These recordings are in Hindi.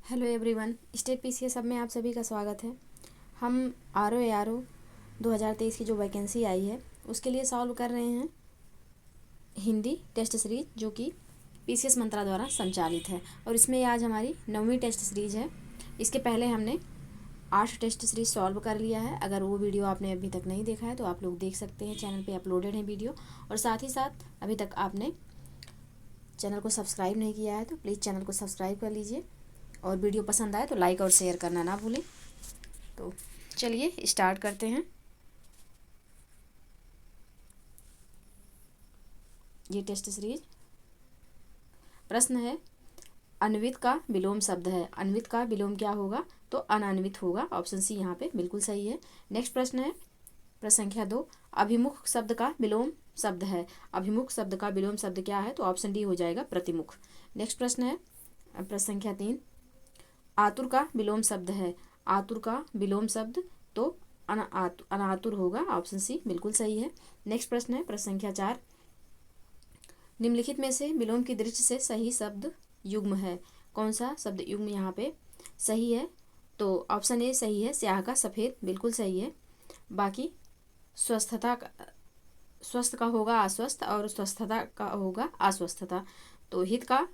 हेलो एवरीवन, स्टेट पीसीएस सब में आप सभी का स्वागत है। हम आर ओ 2023 की जो वैकेंसी आई है उसके लिए सॉल्व कर रहे हैं हिंदी टेस्ट सीरीज, जो कि पीसीएस मंत्रा द्वारा संचालित है। और इसमें आज हमारी 9वीं टेस्ट सीरीज है। इसके पहले हमने 8 टेस्ट सीरीज सॉल्व कर लिया है। अगर वो वीडियो आपने अभी तक नहीं देखा है तो आप लोग देख सकते हैं, चैनल पे अपलोडेड है वीडियो। और साथ ही साथ अभी तक आपने चैनल को सब्सक्राइब नहीं किया है तो प्लीज़ चैनल को सब्सक्राइब कर लीजिए, और वीडियो पसंद आए तो लाइक और शेयर करना ना भूलें। तो चलिए स्टार्ट करते हैं। ये टेस्ट सीरीज प्रश्न है, अन्वित का विलोम शब्द है। अन्वित का विलोम क्या होगा? तो अनान्वित होगा। ऑप्शन सी यहाँ पे बिल्कुल सही है। नेक्स्ट प्रश्न है प्रश्न संख्या 2, अभिमुख शब्द का विलोम शब्द है। अभिमुख शब्द का विलोम शब्द क्या है? तो ऑप्शन डी हो जाएगा प्रतिमुख। नेक्स्ट प्रश्न है प्रश्न संख्या 3, आतुर का विलोम शब्द है। आतुर का विलोम शब्द तो अनातुर होगा। ऑप्शन सी बिल्कुल सही है। नेक्स्ट प्रश्न है प्रश्न संख्या 4, निम्नलिखित में से विलोम की दृष्टि से सही शब्द युग्म है। कौन सा शब्द युग्म यहाँ पे सही है? तो ऑप्शन ए सही है, स्याह का सफ़ेद, बिल्कुल सही है। बाकी स्वस्थ का होगा अस्वस्थ, और स्वस्थता का होगा अस्वस्थता। तो हित का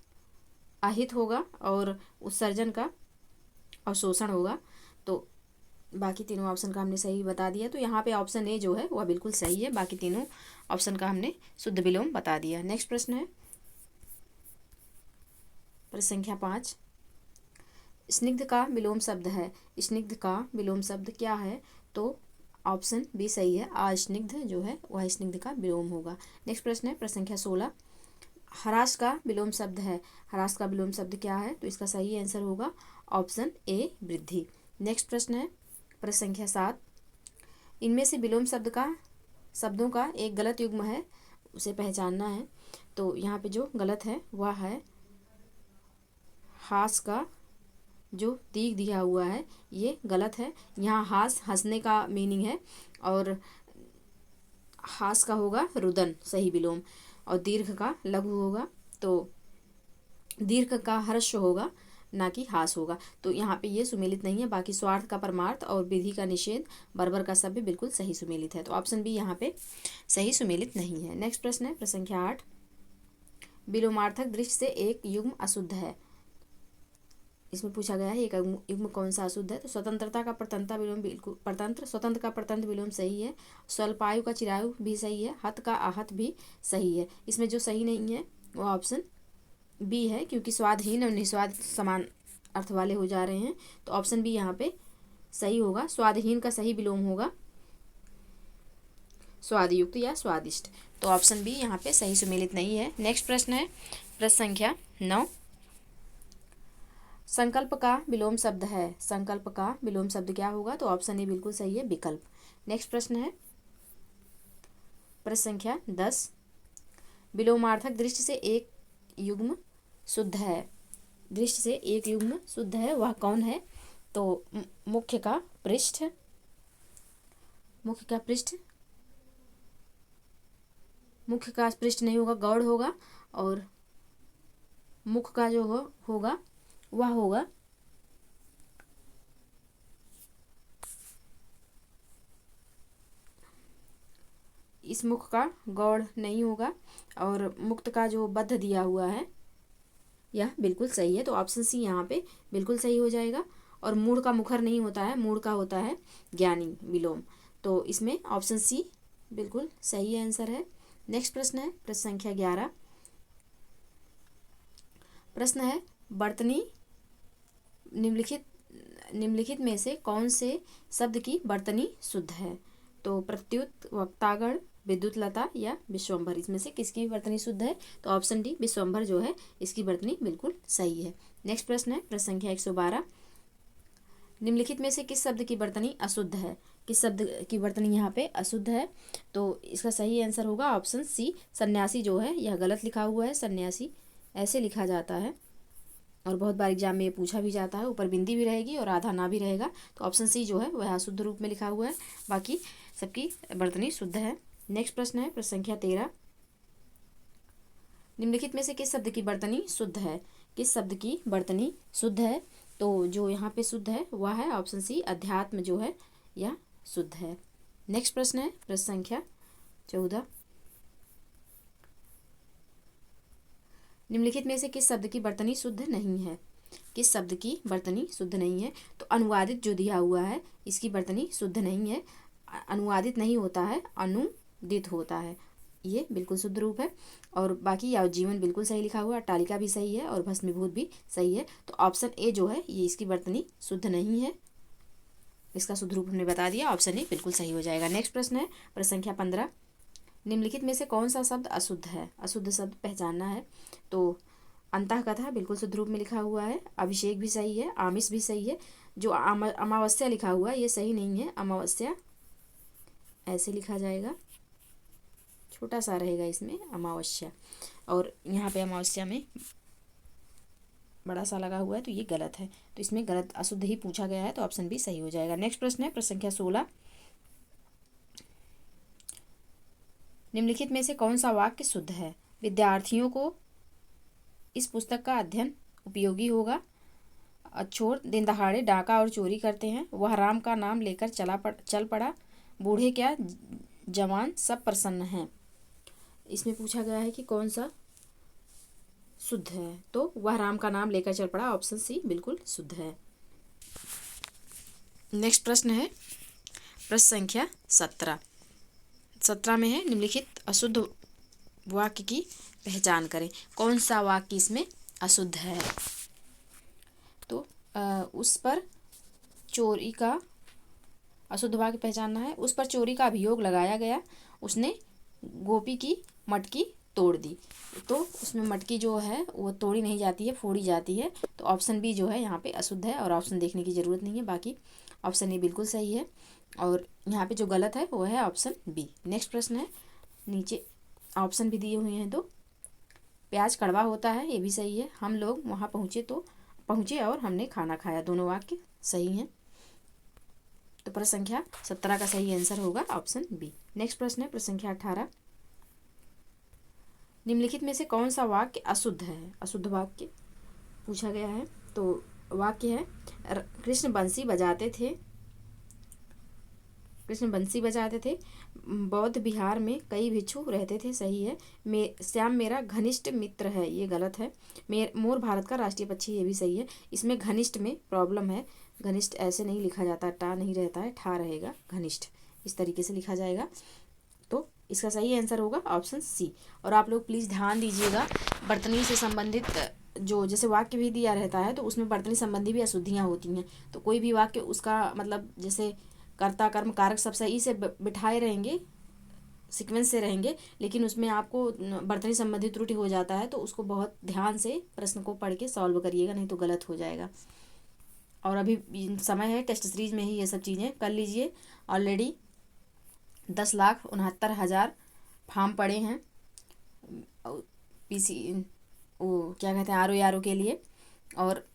अहित होगा, और उत्सर्जन का अवशोषण होगा। तो बाकी तीनों ऑप्शन का हमने सही बता दिया। तो यहाँ पे ऑप्शन ए जो है वह बिल्कुल सही है। बाकी तीनों ऑप्शन का हमने शुद्ध विलोम बता दिया। नेक्स्ट प्रश्न है प्रश्न संख्या 5, स्निग्ध का विलोम शब्द है। स्निग्ध का विलोम शब्द क्या है? तो ऑप्शन बी सही है, अस्निग्ध जो है वह स्निग्ध का विलोम होगा। नेक्स्ट प्रश्न है प्रश्न संख्या 16, हरास का विलोम शब्द है। हरास का विलोम शब्द क्या है? तो इसका सही आंसर होगा ऑप्शन ए वृद्धि। नेक्स्ट प्रश्न है प्रश्न संख्या 7, इनमें से विलोम शब्दों का एक गलत युग्म है, उसे पहचानना है। तो यहाँ पे जो गलत है वह है हास का जो दीर्घ दिया हुआ है, ये गलत है। यहाँ हास हंसने का मीनिंग है, और हास का होगा रुदन सही विलोम, और दीर्घ का लघु होगा। तो दीर्घ का हर्ष होगा, ना कि हास होगा। तो यहाँ पे ये सुमेलित नहीं है। बाकी स्वार्थ का परमार्थ और विधि का निषेध बर्बर का सभ्य बिल्कुल सही सुमेलित है। तो ऑप्शन बी यहाँ पे सही सुमेलित नहीं है। नेक्स्ट प्रश्न है प्रश्न संख्या 8, विलोमार्थक दृष्टि से एक युग्म अशुद्ध है। इसमें पूछा गया है एक युग्म कौन सा अशुद्ध है? तो स्वतंत्रता का प्रतंत्रता विलोम बिल्कुल स्वतंत्र का प्रतंत्र विलोम सही है। स्वल्पायु का चिरायु भी सही है। हत का आहत भी सही है। इसमें जो सही नहीं है वो ऑप्शन बी है, क्योंकि स्वादहीन और निस्वाद समान अर्थ वाले हो जा रहे हैं। तो ऑप्शन बी यहाँ पे सही होगा। स्वादहीन का सही विलोम होगा स्वादयुक्त या स्वादिष्ट। तो ऑप्शन बी यहाँ पे सही सुमेलित नहीं है। नेक्स्ट प्रश्न है प्रश्न संख्या 9, संकल्प का विलोम शब्द है। संकल्प का विलोम शब्द क्या होगा? तो ऑप्शन ए बिल्कुल सही है, विकल्प। नेक्स्ट प्रश्न है प्रश्न संख्या 10, विलोमार्थक दृष्टि से एक युग्म शुद्ध है। दृष्टि से एक युग्म शुद्ध है, वह कौन है? तो मुख्य का पृष्ठ, मुख्य का पृष्ठ, मुख्य का पृष्ठ नहीं होगा, गौड़ होगा। और मुख का जो होगा वह होगा इस मुख का गौड़ नहीं होगा। और मुक्त का जो बद्ध दिया हुआ है यह बिल्कुल सही है। तो ऑप्शन सी यहाँ पे बिल्कुल सही हो जाएगा। और मूढ़ का मुखर नहीं होता है, मूढ़ का होता है ज्ञानी विलोम। तो इसमें ऑप्शन सी बिल्कुल सही आंसर है। नेक्स्ट प्रश्न है प्रश्न संख्या 11, प्रश्न है बर्तनी निम्नलिखित में से कौन से शब्द की बर्तनी शुद्ध है? तो प्रत्युत, वक्तागण, विद्युत लता या विश्वम्भर, इसमें से किसकी बर्तनी शुद्ध है? तो ऑप्शन डी विश्वम्भर जो है इसकी बर्तनी बिल्कुल सही है। नेक्स्ट प्रश्न है प्रश्न संख्या 112, निम्नलिखित में से किस शब्द की बर्तनी अशुद्ध है? किस शब्द की बर्तनी यहाँ पे अशुद्ध है? तो इसका सही आंसर होगा ऑप्शन सी, सन्यासी जो है यह गलत लिखा हुआ है। सन्यासी ऐसे लिखा जाता है, और बहुत बार एग्जाम में ये पूछा भी जाता है। ऊपर बिंदी भी रहेगी और आधा ना भी रहेगा। तो ऑप्शन सी जो है वह अशुद्ध रूप में लिखा हुआ है। बाकी सबकी बर्तनी शुद्ध है। नेक्स्ट प्रश्न है प्रश्न संख्या 13, निम्नलिखित में से किस शब्द की बर्तनी शुद्ध है? किस शब्द की बर्तनी शुद्ध है? तो जो यहाँ पे शुद्ध है वह है ऑप्शन सी, अध्यात्म जो है यह शुद्ध है। नेक्स्ट प्रश्न है प्रश्न संख्या 14। निम्नलिखित में से किस शब्द की वर्तनी शुद्ध नहीं है? किस शब्द की वर्तनी शुद्ध नहीं है? तो अनुवादित जो दिया हुआ है इसकी वर्तनी शुद्ध नहीं है। अनुवादित नहीं होता है, अनुदित होता है, ये बिल्कुल शुद्ध रूप है। और बाकी यावज्जीवन बिल्कुल सही लिखा हुआ है, अट्टालिका भी सही है और भस्मीभूत भी सही है। तो ऑप्शन ए जो है ये इसकी वर्तनी शुद्ध नहीं है, इसका शुद्ध रूप हमने बता दिया, ऑप्शन ए बिल्कुल सही हो जाएगा। नेक्स्ट प्रश्न है प्रश्न संख्या 15। निम्नलिखित में से कौन सा शब्द अशुद्ध है? अशुद्ध शब्द पहचानना है। तो अंतःकथा बिल्कुल शुद्ध रूप में लिखा हुआ है, अभिषेक भी सही है, आमिष भी सही है। जो अमावस्या लिखा हुआ है ये सही नहीं है, अमावस्या ऐसे लिखा जाएगा, छोटा सा रहेगा इसमें अमावस्या, और यहाँ पे अमावस्या में बड़ा सा लगा हुआ है, तो ये गलत है। तो इसमें गलत अशुद्ध ही पूछा गया है, तो ऑप्शन बी सही हो जाएगा। नेक्स्ट प्रश्न है प्रश्न संख्या 16। निम्नलिखित में से कौन सा वाक्य शुद्ध है? विद्यार्थियों को इस पुस्तक का अध्ययन उपयोगी होगा। चोर दिन दहाड़े डाका और चोरी करते हैं, वह राम का नाम लेकर चल पड़ा, बूढ़े क्या जवान सब प्रसन्न हैं। इसमें पूछा गया है कि कौन सा शुद्ध है, तो वह राम का नाम लेकर चल पड़ा, ऑप्शन सी बिल्कुल शुद्ध है। नेक्स्ट प्रश्न है प्रश्न संख्या 17। 17 में है निम्नलिखित अशुद्ध वाक्य की पहचान करें। कौन सा वाक्य इसमें अशुद्ध है? तो उस पर चोरी का अशुद्ध वाक्य पहचानना है। उस पर चोरी का अभियोग लगाया गया, उसने गोपी की मटकी तोड़ दी। तो उसमें मटकी जो है वो तोड़ी नहीं जाती है, फोड़ी जाती है। तो ऑप्शन बी जो है यहाँ पे अशुद्ध है, और ऑप्शन देखने की ज़रूरत नहीं है, बाकी ऑप्शन ए बिल्कुल सही है। और यहाँ पे जो गलत है वो है ऑप्शन बी। नेक्स्ट प्रश्न है, नीचे ऑप्शन भी दिए हुए हैं दो। प्याज कड़वा होता है, ये भी सही है। हम लोग वहाँ पहुँचे और हमने खाना खाया, दोनों वाक्य सही हैं। तो प्रश्न संख्या 17 का सही आंसर होगा ऑप्शन बी। नेक्स्ट प्रश्न है प्रश्न संख्या 18। निम्नलिखित में से कौन सा वाक्य अशुद्ध है? अशुद्ध वाक्य पूछा गया है। तो वाक्य है कृष्ण बंसी बजाते थे, कृष्ण बंसी बजाते थे, बौद्ध विहार में कई भिक्षु रहते थे, सही है। श्याम मेरा घनिष्ठ मित्र है, ये गलत है। मोर भारत का राष्ट्रीय पक्षी, ये भी सही है। इसमें घनिष्ठ में प्रॉब्लम है, घनिष्ठ ऐसे नहीं लिखा जाता, टा नहीं रहता है, ठा रहेगा, घनिष्ठ इस तरीके से लिखा जाएगा। तो इसका सही आंसर होगा ऑप्शन सी। और आप लोग प्लीज़ ध्यान दीजिएगा, वर्तनी से संबंधित जो जैसे वाक्य भी दिया रहता है तो उसमें वर्तनी संबंधी भी अशुद्धियाँ होती हैं। तो कोई भी वाक्य उसका मतलब जैसे कर्ता कर्म कारक सब सही से बिठाए रहेंगे, सीक्वेंस से रहेंगे, लेकिन उसमें आपको वर्तनी संबंधी त्रुटि हो जाता है, तो उसको बहुत ध्यान से प्रश्न को पढ़ के सॉल्व करिएगा, नहीं तो गलत हो जाएगा। और अभी समय है, टेस्ट सीरीज में ही ये सब चीज़ें कर लीजिए। ऑलरेडी 10,69,000 फॉर्म पड़े हैं पीसी वो क्या कहते हैं RO के लिए, और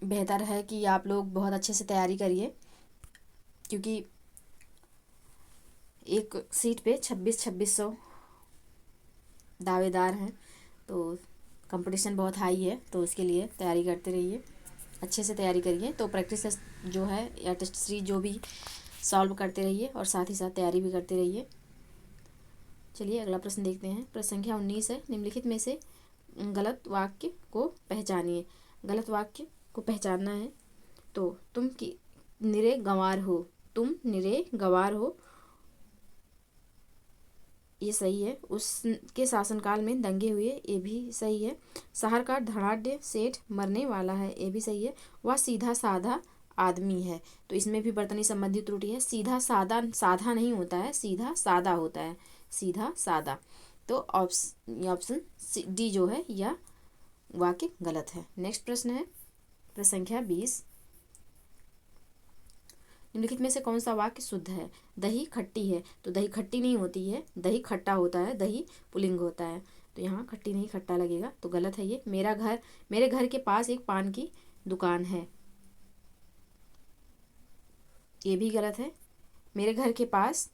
बेहतर है कि आप लोग बहुत अच्छे से तैयारी करिए, क्योंकि एक सीट पे 2600 दावेदार हैं, तो कंपटीशन बहुत हाई है। तो इसके लिए तैयारी करते रहिए, अच्छे से तैयारी करिए। तो प्रैक्टिस जो है या टेस्ट सीरीज जो भी सॉल्व करते रहिए, और साथ ही साथ तैयारी भी करते रहिए। चलिए अगला प्रश्न देखते हैं। प्रश्न संख्या 19 है, निम्नलिखित में से गलत वाक्य को पहचानिए। गलत वाक्य को पहचानना है। तो तुम की निरे गंवार हो, तुम निरे गंवार हो, ये सही है। उसके शासनकाल में दंगे हुए, ये भी सही है। शहर का धनाढ़ सेठ मरने वाला है, ये भी सही है। वह सीधा साधा आदमी है, तो इसमें भी वर्तनी संबंधी त्रुटि है। सीधा साधा साधा नहीं होता है, सीधा सादा होता है, सीधा सादा। तो ऑप्शन डी जो है यह वाक्य गलत है। नेक्स्ट प्रश्न है प्रश्न संख्या 20। निम्नलिखित में से कौन सा वाक्य शुद्ध है? दही खट्टी है, तो दही खट्टी नहीं होती है, दही खट्टा होता है, दही पुल्लिंग होता है। तो यहाँ खट्टी नहीं खट्टा लगेगा, तो गलत है ये। मेरे घर के पास एक पान की दुकान है, ये भी गलत है। मेरे घर के पास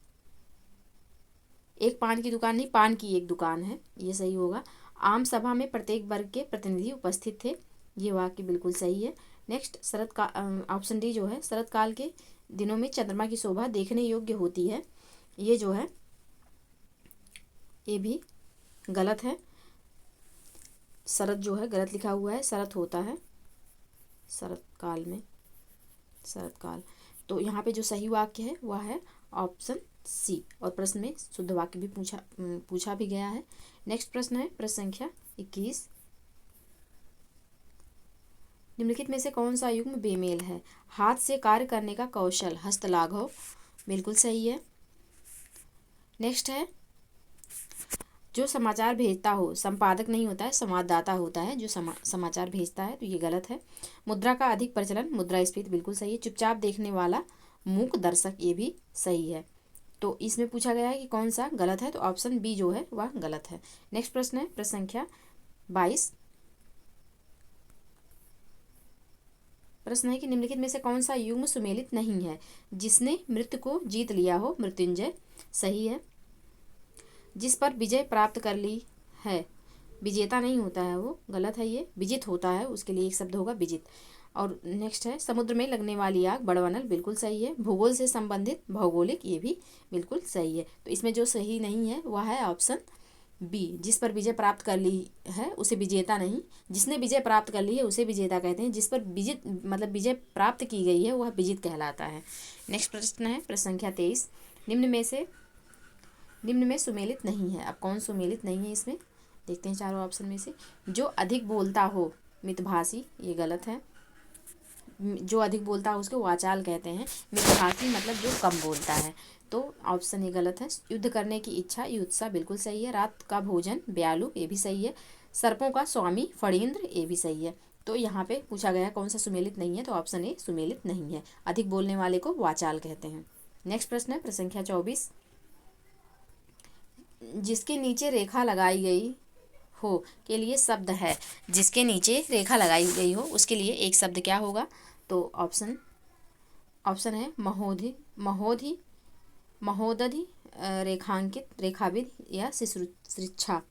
एक पान की दुकान नहीं, पान की एक दुकान है, ये सही होगा। आम सभा में प्रत्येक वर्ग के प्रतिनिधि उपस्थित थे, ये वाक्य बिल्कुल सही है। नेक्स्ट शरद का ऑप्शन डी जो है, शरद काल के दिनों में चंद्रमा की शोभा देखने योग्य होती है। ये जो है ये भी गलत है। शरद जो है गलत लिखा हुआ है, शरद होता है शरद काल में, शरद काल। तो यहाँ पे जो सही वाक्य है वह है ऑप्शन सी, और प्रश्न में शुद्ध वाक्य भी पूछा भी गया है। नेक्स्ट प्रश्न है प्रश्न संख्या 21। निम्नलिखित में से कौन सा युग्म बेमेल है? हाथ से कार्य करने का कौशल, हस्तलाघव, बिल्कुल सही है। नेक्स्ट है जो समाचार भेजता हो, संपादक नहीं होता है, संवाददाता होता है जो समाचार भेजता है, तो ये गलत है। मुद्रा का अधिक प्रचलन, मुद्रास्फीति, बिल्कुल सही है। चुपचाप देखने वाला, मूक दर्शक, ये भी सही है। तो इसमें पूछा गया है कि कौन सा गलत है, तो ऑप्शन बी जो है वह गलत है। नेक्स्ट प्रश्न है प्रश्न संख्या 22। प्रश्न है कि निम्नलिखित में से कौन सा युग्म सुमेलित नहीं है? जिसने मृत्यु को जीत लिया हो, मृत्युंजय, सही है। जिस पर विजय प्राप्त कर ली है, विजेता नहीं होता है वो, गलत है ये, विजित होता है, उसके लिए एक शब्द होगा विजित। और नेक्स्ट है समुद्र में लगने वाली आग, बड़वनल, बिल्कुल सही है। भूगोल से संबंधित, भौगोलिक, ये भी बिल्कुल सही है। तो इसमें जो सही नहीं है वह है ऑप्शन बी, जिस पर विजय प्राप्त कर ली है उसे विजेता नहीं, जिसने विजय प्राप्त कर ली है उसे विजेता कहते हैं, जिस पर विजय प्राप्त की गई है वह विजित कहलाता है। नेक्स्ट प्रश्न है प्रश्न संख्या 23। निम्न में सुमेलित नहीं है। अब कौन सुमेलित नहीं है इसमें, देखते हैं चारों ऑप्शन में से। जो अधिक बोलता हो, मितभाषी, ये गलत है। जो अधिक बोलता है उसको वाचाल कहते हैं, मितभाषी मतलब जो कम बोलता है, तो ऑप्शन ये गलत है। युद्ध करने की इच्छा, युत्सा, बिल्कुल सही है। रात का भोजन, ब्यालू, ये भी सही है। सर्पों का स्वामी, फणींद्र, ये भी सही है। तो यहाँ पे पूछा गया कौन सा सुमेलित नहीं है, तो ऑप्शन ए सुमेलित नहीं है। अधिक बोलने वाले को वाचाल कहते हैं। नेक्स्ट प्रश्न है प्रश्न संख्या 24। जिसके नीचे रेखा लगाई गई हो के लिए शब्द है, जिसके नीचे रेखा लगाई गई हो उसके लिए एक शब्द क्या होगा, तो ऑप्शन है महोदधि, महोदधि, रेखांकित, रेखाविद या शिश्रुच्छा।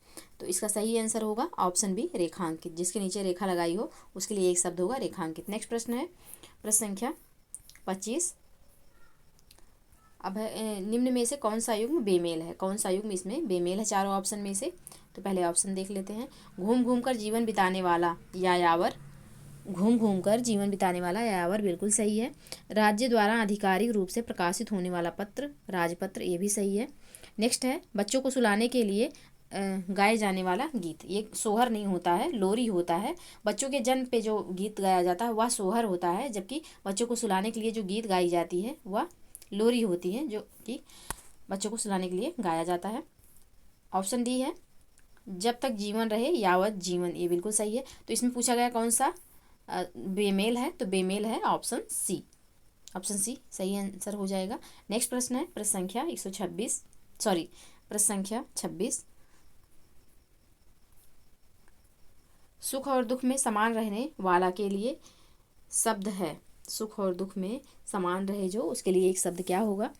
तो इसका सही आंसर होगा ऑप्शन बी, रेखांकित। जिसके नीचे रेखा लगाई हो उसके लिए एक शब्द होगा रेखांकित। नेक्स्ट प्रश्न है प्रश्न संख्या 25। अब निम्न में से कौन सा युग्म बेमेल है? कौन सा युग्म इसमें बेमेल है चारों ऑप्शन में से? तो पहले ऑप्शन देख लेते हैं। घूम घूम कर जीवन बिताने वाला, यायावर, घूम घूम कर जीवन बिताने वाला, यायावर, बिल्कुल सही है। राज्य द्वारा आधिकारिक रूप से प्रकाशित होने वाला पत्र, राजपत्र, ये भी सही है। नेक्स्ट है बच्चों को सुलाने के लिए गाए जाने वाला गीत, ये सोहर नहीं होता है, लोरी होता है। बच्चों के जन्म पे जो गीत गाया जाता है वह सोहर होता है, जबकि बच्चों को सुलाने के लिए जो गीत गाई जाती है वह लोरी होती है, जो कि बच्चों को सुलाने के लिए गाया जाता है। ऑप्शन डी है जब तक जीवन रहे यावत जीवन, ये बिल्कुल सही है। तो इसमें पूछा गया कौन सा बेमेल है, तो बेमेल है ऑप्शन सी, ऑप्शन सी सही आंसर हो जाएगा। नेक्स्ट प्रश्न है प्रश्न संख्या 126, सॉरी प्रश्न संख्या 26। सुख और दुख में समान रहने वाला के लिए शब्द है, सुख और दुख में समान रहे जो, उसके लिए एक शब्द क्या होगा,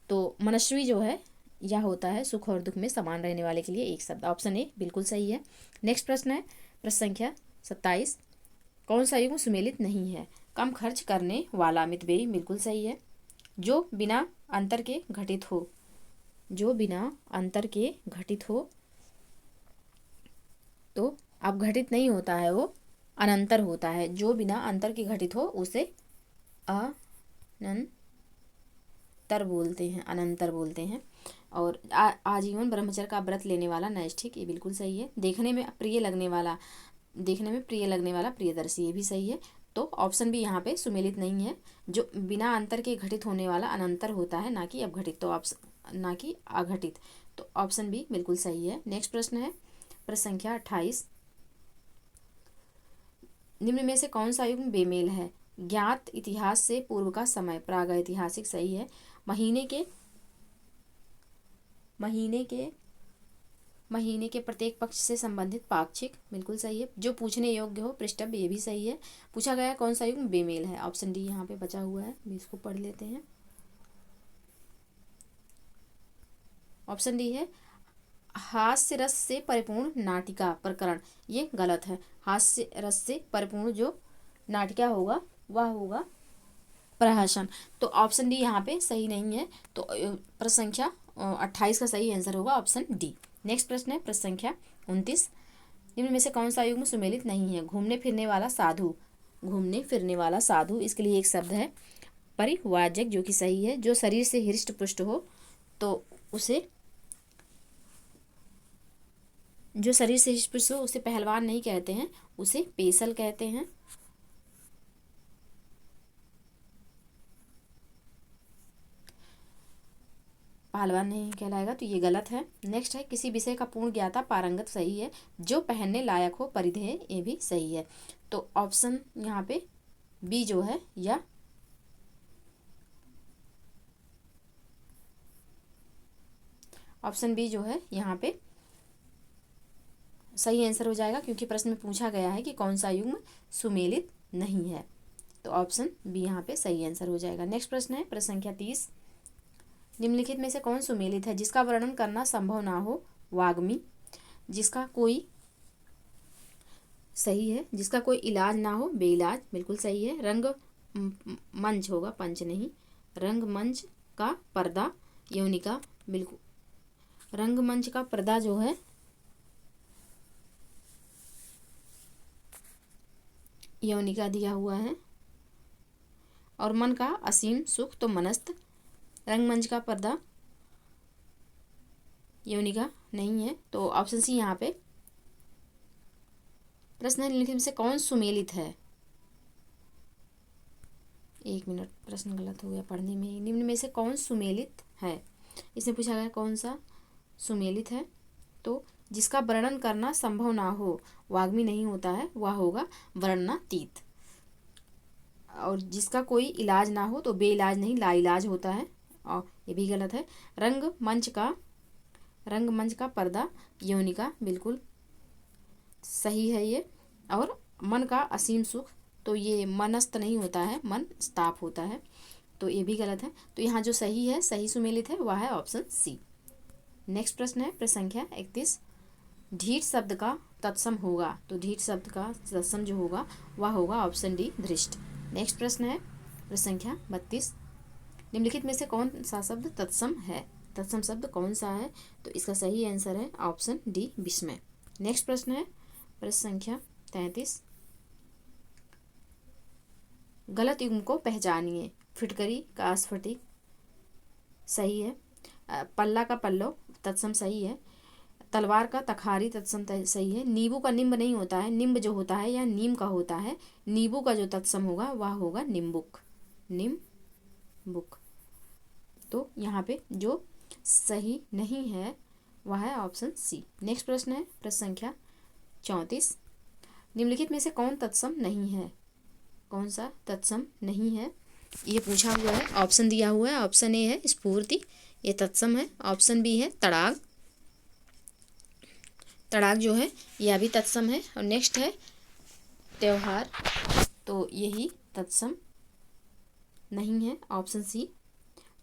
तो मनस्वी जो है यह होता है सुख और दुख में समान रहने वाले के लिए एक शब्द, ऑप्शन ए बिल्कुल सही है। नेक्स्ट प्रश्न है प्रश्न संख्या 27। कौन सा युग्म सुमेलित नहीं है? कम खर्च करने वाला, मितव्ययी, बिल्कुल सही है। जो बिना अंतर के घटित हो, जो बिना अंतर के घटित हो, तो अब घटित नहीं होता है वो अनंतर होता है, जो बिना अंतर के घटित हो उसे अनंतर बोलते हैं, अनंतर बोलते हैं। और आजीवन ब्रह्मचर्य का व्रत लेने वाला, नैष्ठिक, ये बिल्कुल सही है। देखने में प्रिय लगने वाला, प्रियदर्शी, ये भी सही है। तो ऑप्शन भी यहाँ पे सुमेलित नहीं है। जो बिना अंतर के घटित होने वाला अनंतर होता है, ना कि अघटित, तो ऑप्शन ना कि अघटित, तो ऑप्शन बी बिल्कुल सही है। नेक्स्ट प्रश्न है प्रश्न संख्या 28। निम्न में से कौन सा युग्म बेमेल है? ज्ञात इतिहास से पूर्व का समय, प्रागैतिहासिक, सही है। महीने के प्रत्येक पक्ष से संबंधित, पाक्षिक, बिल्कुल सही है। जो पूछने योग्य हो, पृष्ठभ, ये भी सही है। पूछा गया कौन सा युग्म बेमेल है, ऑप्शन डी यहाँ पे बचा हुआ है, इसको पढ़ लेते हैं। ऑप्शन डी है हास्य रस से परिपूर्ण नाटिका प्रकरण, ये गलत है। हास्य रस से परिपूर्ण जो नाटिका होगा वह होगा प्रहसन। तो ऑप्शन डी यहाँ पे सही नहीं है। तो प्रश्न संख्या 28 का सही आंसर होगा ऑप्शन डी। नेक्स्ट प्रश्न है प्रश्न संख्या 29। निम्न में से कौन सा युग्म सुमेलित नहीं है? घूमने फिरने वाला साधु। घूमने फिरने वाला साधु, इसके लिए एक शब्द है परिव्राजक, जो कि सही है। जो शरीर से हृष्ट पुष्ट हो तो उसे, जो शरीर से हृष्ट पुष्ट हो उसे पहलवान नहीं कहते हैं, उसे पेशल कहते हैं। पहलवान नहीं कहलाएगा, तो ये गलत है। नेक्स्ट है किसी विषय का पूर्ण ज्ञाता पारंगत, सही है। जो पहनने लायक हो परिधेय, ये भी सही है। तो ऑप्शन यहाँ पे बी जो है, या ऑप्शन बी जो है यहाँ पे सही आंसर हो जाएगा, क्योंकि प्रश्न में पूछा गया है कि कौन सा युग्म सुमेलित नहीं है। तो ऑप्शन बी यहाँ पे सही आंसर हो जाएगा। नेक्स्ट प्रश्न है प्रश्न संख्या 30। निम्नलिखित में से कौन सुमेलित है? जिसका वर्णन करना संभव ना हो, वाग्मी। जिसका कोई, सही है। जिसका कोई इलाज ना हो, बेइलाज, बिल्कुल सही है। रंग मंच होगा, पंच नहीं। रंगमंच का पर्दा, यौनिका, बिल्कुल। रंगमंच का पर्दा जो है यौनिका दिया हुआ है। और मन का असीम सुख, तो मनस्त। रंगमंच का पर्दा यौनिका नहीं है, तो ऑप्शन सी यहाँ पे। प्रश्न निम्नलिखित में से कौन सुमेलित है? एक मिनट, प्रश्न गलत हो गया पढ़ने में ही। निम्न में से कौन सुमेलित है? इसमें पूछा गया कौन सा सुमेलित है। तो जिसका वर्णन करना संभव ना हो, वाग्मी नहीं होता है, वह होगा वर्णनातीत। और जिसका कोई इलाज ना हो, तो बेइलाज नहीं, लाइलाज होता है, और ये भी गलत है। रंगमंच का पर्दा यौनिका, बिल्कुल सही है ये। और मन का असीम सुख, तो ये मनस्त नहीं होता है, मन स्ताप होता है, तो ये भी गलत है। तो यहाँ जो सही है, सही सुमेलित है, वह है ऑप्शन सी। नेक्स्ट प्रश्न है प्रश्न संख्या 31। ढीठ शब्द का तत्सम होगा, तो ढीठ शब्द का तत्सम जो होगा वह होगा ऑप्शन डी, धृष्ट। नेक्स्ट प्रश्न है प्रश्न संख्या 32। निम्नलिखित में से कौन सा शब्द तत्सम है? तत्सम शब्द कौन सा है? तो इसका सही आंसर है ऑप्शन डी, विस्मय। नेक्स्ट प्रश्न है प्रश्न संख्या 33। गलत युग्म को पहचानिए। फिटकरी का स्फटिक, सही है। पल्ला का पल्लव तत्सम, सही है। तलवार का तखारी तत्सम सही है। नींबू का निम्ब नहीं होता है, निम्ब जो होता है या नीम का होता है। नींबू का जो तत्सम होगा वह होगा निम्बुक, निम्बुक। तो यहाँ पे जो सही नहीं है वह है ऑप्शन सी। नेक्स्ट प्रश्न है प्रश्न संख्या 34। निम्नलिखित में से कौन तत्सम नहीं है? कौन सा तत्सम नहीं है, ये पूछा हुआ है। ऑप्शन दिया हुआ है। ऑप्शन ए है स्फूर्ति, ये तत्सम है। ऑप्शन बी है तड़ाग, तड़ाग जो है यह भी तत्सम है। और नेक्स्ट है त्योहार, तो यही तत्सम नहीं है, ऑप्शन सी।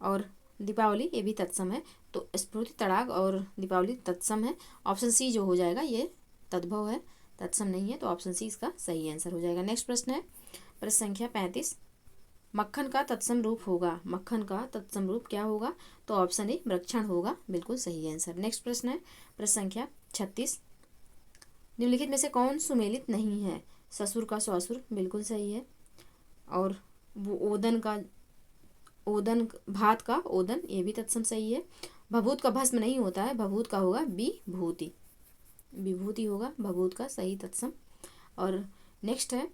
और दीपावली, ये भी तत्सम है। तो स्फूर्ति, तड़ाग और दीपावली तत्सम है। ऑप्शन सी जो हो जाएगा ये तद्भव है, तत्सम नहीं है, तो ऑप्शन सी इसका सही आंसर हो जाएगा। नेक्स्ट प्रश्न है प्रश्न संख्या 35। मक्खन का तत्सम रूप होगा, मक्खन का तत्सम रूप क्या होगा? तो ऑप्शन ए, मृक्षण होगा, बिल्कुल सही आंसर। नेक्स्ट प्रश्न है प्रश्न संख्या 36। निम्नलिखित में से कौन सुमेलित नहीं है? ससुर का ससुर, बिल्कुल सही है। और वो ओदन का ओदन, भात का ओदन, ये भी तत्सम सही है। भभूत का भस्म नहीं होता है, भभूत का होगा विभूति, विभूति होगा भभूत का, सही तत्सम। और नेक्स्ट है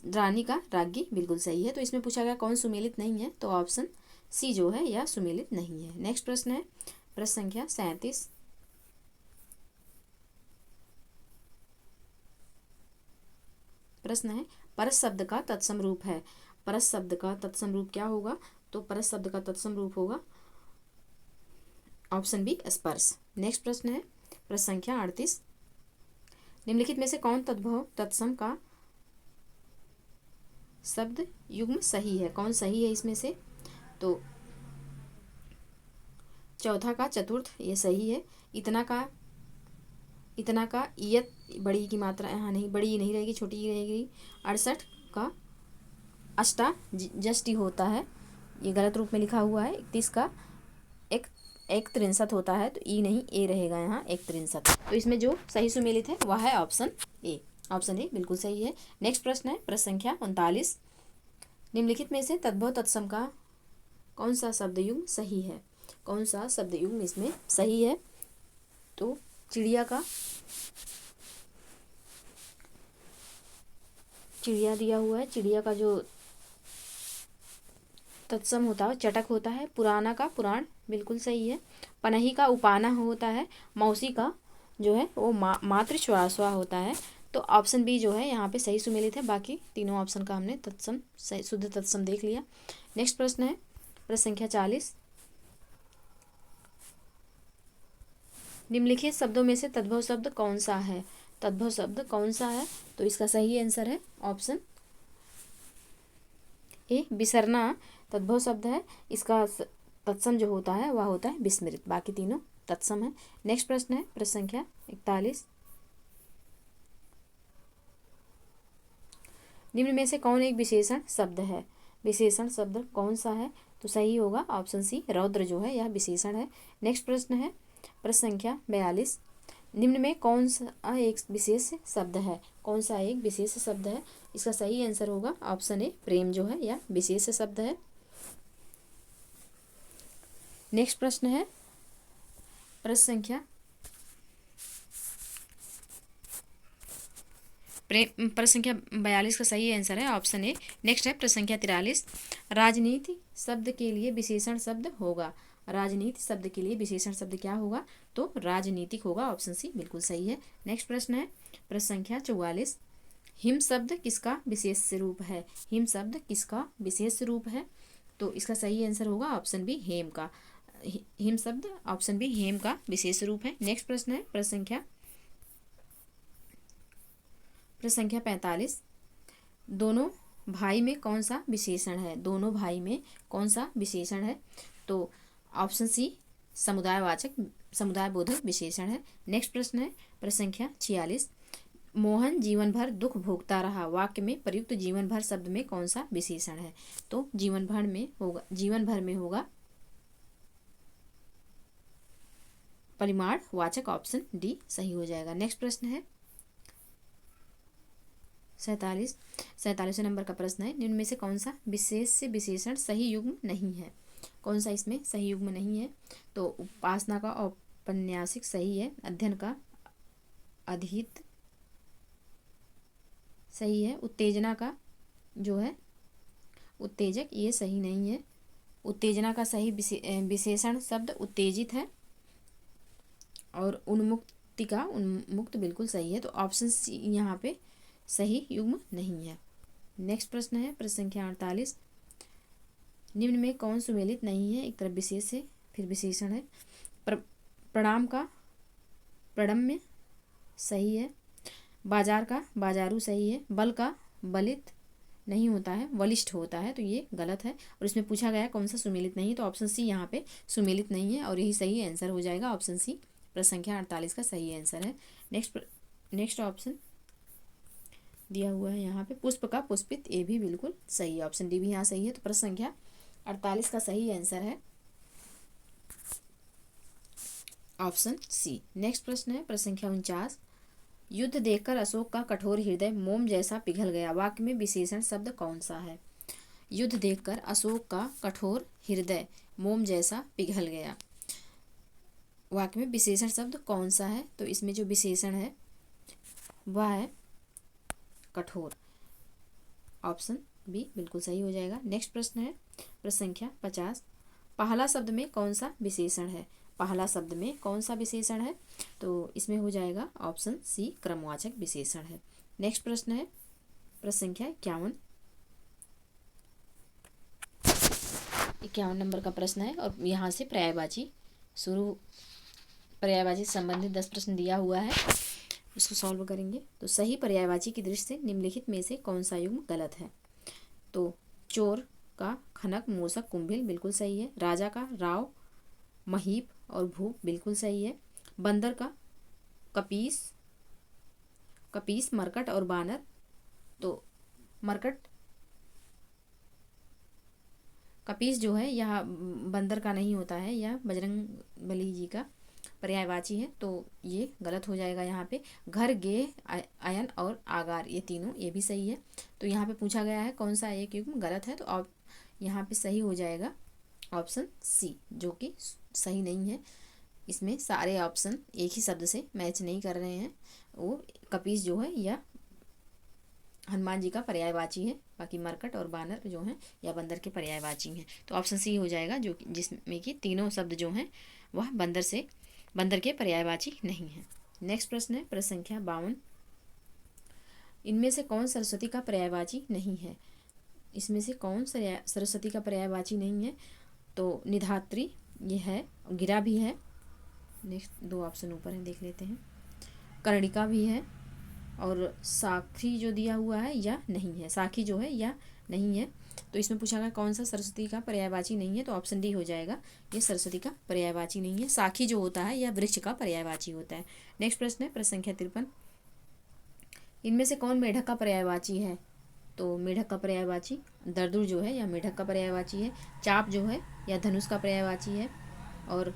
रानी का राज्ञी, बिल्कुल सही है। तो इसमें पूछा गया कौन सुमेलित नहीं है, तो ऑप्शन सी जो है यह सुमेलित नहीं है। नेक्स्ट प्रश्न है प्रश्न संख्या 37। प्रश्न है परस शब्द का तत्सम रूप है। परस शब्द का तत्सम रूप क्या होगा? तो परस शब्द का तत्सम रूप होगा ऑप्शन बी, स्पर्श। नेक्स्ट प्रश्न है प्रश्न संख्या 38। निम्नलिखित में से कौन तद्भव तत्सम का शब्द युग्म सही है? कौन सही है इसमें से? तो चौथा का चतुर्थ, ये सही है। इतना का इयत, बड़ी की मात्रा यहाँ नहीं, बड़ी नहीं रहेगी, छोटी ही रहेगी। 68 का अष्टा जष्टि होता है, ये गलत रूप में लिखा हुआ है। 31 का एक त्रिंसत होता है, तो ई नहीं ए रहेगा यहाँ, एक त्रिंसत। तो इसमें जो सही सुमेलित है वह है ऑप्शन ए। ऑप्शन ए बिल्कुल सही है। नेक्स्ट प्रश्न है प्रश्न संख्या 39। निम्नलिखित में से तद्भव तत्सम का कौन सा शब्द युग्म सही है? कौन सा शब्द युग्म इसमें सही है? तो चिड़िया दिया हुआ है। चिड़िया का जो तत्सम होता है चटक होता है। पुराना का पुराण बिल्कुल सही है। पनही का उपाना होता है। मौसी का जो है वो मातृ श्वासवा होता है। तो ऑप्शन बी जो है यहाँ पे सही सुमेलित है। बाकी तीनों ऑप्शन का हमने तत्सम सही शुद्ध तत्सम देख लिया। नेक्स्ट प्रश्न है प्रश्न संख्या 40। निम्नलिखित शब्दों में से तद्भव शब्द कौन सा है? तद्भव शब्द कौन सा है? तो इसका सही आंसर है ऑप्शन ए, बिसरना तद्भव शब्द है। इसका तत्सम जो होता है वह होता है विस्मृत। बाकी तीनों तत्सम है। नेक्स्ट प्रश्न है प्रश्न संख्या 41। निम्न में से कौन एक विशेषण शब्द है? विशेषण शब्द कौन सा है? तो सही होगा ऑप्शन सी, रौद्र जो है यह विशेषण है। नेक्स्ट प्रश्न है प्रश्न संख्या 42। निम्न में कौन सा एक विशेष शब्द है? कौन सा एक विशेष शब्द है? इसका सही आंसर होगा ऑप्शन ए, प्रेम जो है यह विशेष शब्द है। नेक्स्ट प्रश्न है प्रश्न संख्या प्रश्न संख्या 42 का सही आंसर है ऑप्शन ए। नेक्स्ट है प्रश्न संख्या 43। राजनीति शब्द के लिए विशेषण शब्द होगा। राजनीति शब्द के लिए विशेषण शब्द क्या होगा? तो राजनीतिक होगा। ऑप्शन सी बिल्कुल सही है। नेक्स्ट प्रश्न है प्रश्न संख्या 44। हिम शब्द किसका विशेष रूप है? हिम शब्द किसका विशेष रूप है? तो इसका सही आंसर होगा ऑप्शन बी, हेम का। हिम शब्द ऑप्शन बी हेम का विशेष रूप है। नेक्स्ट प्रश्न है प्रश्न संख्या 45। दोनों भाई में कौन सा विशेषण है? दोनों भाई में कौन सा विशेषण है? तो ऑप्शन सी, समुदाय बोधक विशेषण है। नेक्स्ट प्रश्न है प्रश्न संख्या 46। मोहन जीवन भर दुख भोगता रहा, वाक्य में प्रयुक्त जीवन भर शब्द में कौन सा विशेषण है? तो जीवन भर में होगा परिमाण वाचक, ऑप्शन डी सही हो जाएगा। नेक्स्ट प्रश्न है 47 नंबर का प्रश्न है। निम्न में से कौन सा विशेष विशेषण सही युग्म नहीं है? कौन सा इसमें सही युग्म नहीं है? तो उपासना का औपन्यासिक सही है। अध्ययन का अधिहित सही है। उत्तेजना का जो है उत्तेजक, ये सही नहीं है। उत्तेजना का सही विशेषण शब्द उत्तेजित है। और उन्मुक्ति का उन्मुक्त बिल्कुल सही है। तो ऑप्शन सी यहाँ पे सही युग्म नहीं है। नेक्स्ट प्रश्न है प्रश्न संख्या 48। निम्न में कौन सुमेलित नहीं है? एक तरफ विशेष है फिर विशेषण है। प्रणाम का प्रणम्य सही है। बाजार का बाजारू सही है। बल का बलित नहीं होता है, बलिष्ठ होता है, तो ये गलत है। और इसमें पूछा गया कौन सा सुमेलित नहीं है, तो ऑप्शन सी यहाँ पे सुमेलित नहीं है और यही सही आंसर हो जाएगा। ऑप्शन सी प्रश्न संख्या 48 का सही आंसर है। नेक्स्ट ऑप्शन दिया हुआ है यहाँ पे पुष्प का पुष्पित, ये भी बिल्कुल सही है। ऑप्शन डी भी यहाँ सही है। तो प्रश्न संख्या 48 का सही आंसर है ऑप्शन सी। नेक्स्ट प्रश्न है प्रश्न संख्या 49। युद्ध देखकर अशोक का कठोर हृदय मोम जैसा पिघल गया, वाक्य में विशेषण शब्द कौन सा है? युद्ध देखकर अशोक का कठोर हृदय मोम जैसा पिघल गया, वाक्य में विशेषण शब्द कौन सा है? तो इसमें जो विशेषण है वह है कठोर। ऑप्शन बी बिल्कुल सही हो जाएगा। नेक्स्ट प्रश्न है प्रश्न संख्या 50। पहला शब्द में कौन सा विशेषण है? पहला शब्द में कौन सा विशेषण है? तो इसमें हो जाएगा ऑप्शन सी, क्रमवाचक विशेषण है। नेक्स्ट प्रश्न है प्रश्न संख्या 51 नंबर का प्रश्न है और यहाँ से पर्यायवाची से संबंधित 10 प्रश्न दिया हुआ है, इसको सॉल्व करेंगे। तो सही पर्यायवाची की दृष्टि से निम्नलिखित में से कौन सा युग्म गलत है? तो चोर का खनक मूसक कुंभिल बिल्कुल सही है। राजा का राव महीप और भूप बिल्कुल सही है। बंदर का कपीस मरकट और बानर, तो मरकट। कपीस जो है यह बंदर का नहीं होता है, यह बजरंगबली जी का पर्यायवाची है, तो ये गलत हो जाएगा यहाँ पे। घर, गे, अयन और आगार, ये तीनों, ये भी सही है। तो यहाँ पे पूछा गया है कौन सा एक युग्म गलत है, तो अब यहाँ पे सही हो जाएगा ऑप्शन सी, जो कि सही नहीं है। इसमें सारे ऑप्शन एक ही शब्द से मैच नहीं कर रहे हैं। वो कपीस जो है यह हनुमान जी का पर्यायवाची है, बाकी मरकट और बानर जो हैं या बंदर के पर्यायवाची हैं। तो ऑप्शन सी हो जाएगा, जो जिसमें कि तीनों शब्द जो हैं वह बंदर के पर्यायवाची नहीं है। नेक्स्ट प्रश्न है प्रश्न संख्या 52। इनमें से कौन सरस्वती का पर्यायवाची नहीं है? इसमें से कौन सरस्वती का पर्यायवाची नहीं है? तो निधात्री ये है, गिरा भी है। नेक्स्ट दो ऑप्शन ऊपर हैं, देख लेते हैं। कर्णिका भी है, और साखी जो दिया हुआ है या नहीं है, साखी जो है या नहीं है। तो इसमें पूछा गया कौन सा सरस्वती का पर्यायवाची नहीं है, तो ऑप्शन डी हो जाएगा, ये सरस्वती का पर्यायवाची नहीं है। साखी जो होता है यह वृक्ष का पर्यायवाची होता है। नेक्स्ट प्रश्न है प्रश्न संख्या 53। इनमें से कौन मेढक का पर्यायवाची है? तो मेढक का पर्यायवाची दरदुर जो है या मेढक का पर्यायवाची है। चाप जो है या धनुष का पर्यायवाची है, और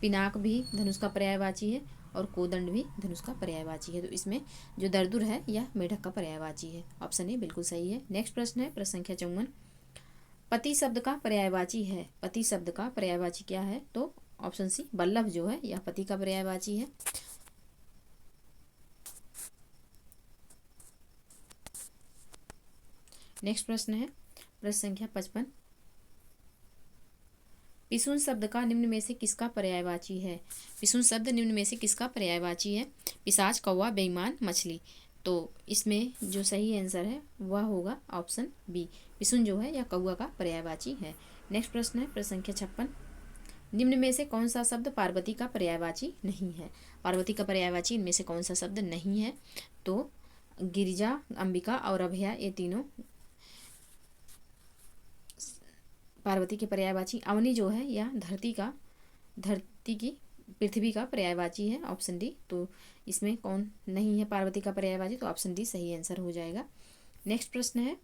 पिनाक भी धनुष का पर्यायवाची है, और कोदंड भी धनुष का पर्यायवाची है। तो इसमें जो दरदुर है यह मेढक का पर्यायवाची है। ऑप्शन ए बिल्कुल सही है। नेक्स्ट प्रश्न है प्रश्न संख्या 54। पति शब्द का पर्यायवाची है। पति शब्द का पर्यायवाची क्या है? तो ऑप्शन सी बल्लभ जो है यह पति का पर्यायवाची है। नेक्स्ट प्रश्न है प्रश्न संख्या 55। पिसून शब्द का निम्न में से किसका पर्यायवाची है? पिसून शब्द निम्न में से किसका पर्यायवाची है? पिशाच, कौवा, बेईमान, मछली। तो इसमें जो सही आंसर है वह होगा ऑप्शन बी, पिसून जो है या कौवा का पर्यायवाची है। नेक्स्ट प्रश्न है प्रश्न संख्या 56। निम्न में से कौन सा शब्द पार्वती का पर्यायवाची नहीं है? पार्वती का पर्यायवाची इनमें से कौन सा शब्द नहीं है? तो गिरिजा, अंबिका और अभया, ये तीनों पार्वती के पर्यायवाची। अवनी जो है यह धरती की पृथ्वी का पर्यायवाची है, ऑप्शन डी। तो इसमें कौन नहीं है पार्वती का पर्यायवाची? तो ऑप्शन डी सही आंसर हो जाएगा। नेक्स्ट प्रश्न है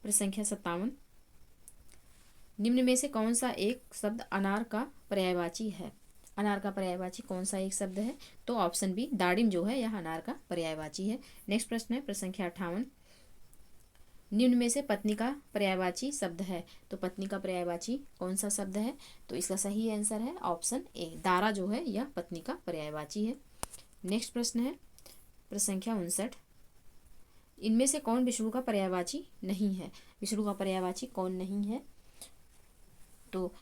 प्रश्न संख्या 57। निम्न में से कौन सा एक शब्द अनार का पर्यायवाची है? अनार का पर्यायवाची कौन सा एक शब्द है? तो ऑप्शन बी दाड़िम जो है यह अनार का पर्यायवाची है। नेक्स्ट प्रश्न है प्रश्न संख्या 58। निम्न में से पत्नी का पर्यायवाची शब्द है। तो पत्नी का पर्यायवाची कौन सा शब्द है? तो इसका सही आंसर है ऑप्शन ए, दारा जो है यह पत्नी का पर्यायवाची है। नेक्स्ट प्रश्न है प्रश्न संख्या 59। इनमें से कौन विष्णु का पर्यायवाची नहीं है? विष्णु का पर्यायवाची कौन नहीं है? तो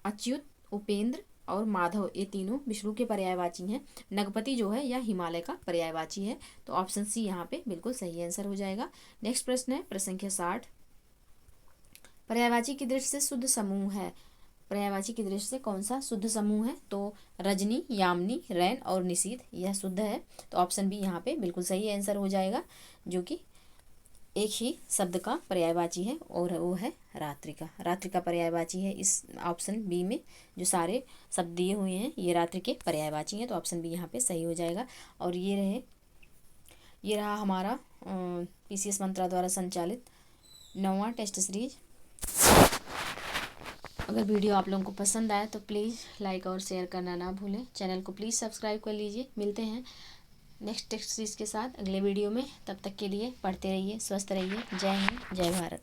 अच्युत, उपेंद्र और माधव, ये तीनों विष्णु के पर्यायवाची हैं। नगपति जो है यह हिमालय का पर्यायवाची है। तो ऑप्शन सी यहाँ पे बिल्कुल सही आंसर हो जाएगा। नेक्स्ट प्रश्न है प्रश्न संख्या 60। पर्यायवाची की दृष्टि से शुद्ध समूह है। पर्यायवाची की दृष्टि से कौन सा शुद्ध समूह है? तो रजनी, यामिनी, रैन और निशीथ, यह शुद्ध है। तो ऑप्शन बी यहाँ पे बिल्कुल सही आंसर हो जाएगा, जो कि एक ही शब्द का पर्यायवाची है, और वो है रात्रि का। रात्रि का पर्यायवाची है इस ऑप्शन बी में। जो सारे शब्द दिए हुए हैं ये रात्रि के पर्यायवाची हैं, तो ऑप्शन बी यहाँ पे सही हो जाएगा। और ये रहा हमारा PCS मंत्रा द्वारा संचालित 9वां टेस्ट सीरीज। अगर वीडियो आप लोगों को पसंद आया तो प्लीज़ लाइक और शेयर करना ना भूलें। चैनल को प्लीज़ सब्सक्राइब कर लीजिए। मिलते हैं नेक्स्ट टेस्ट सीरीज के साथ अगले वीडियो में। तब तक के लिए पढ़ते रहिए, स्वस्थ रहिए। जय हिंद, जय भारत।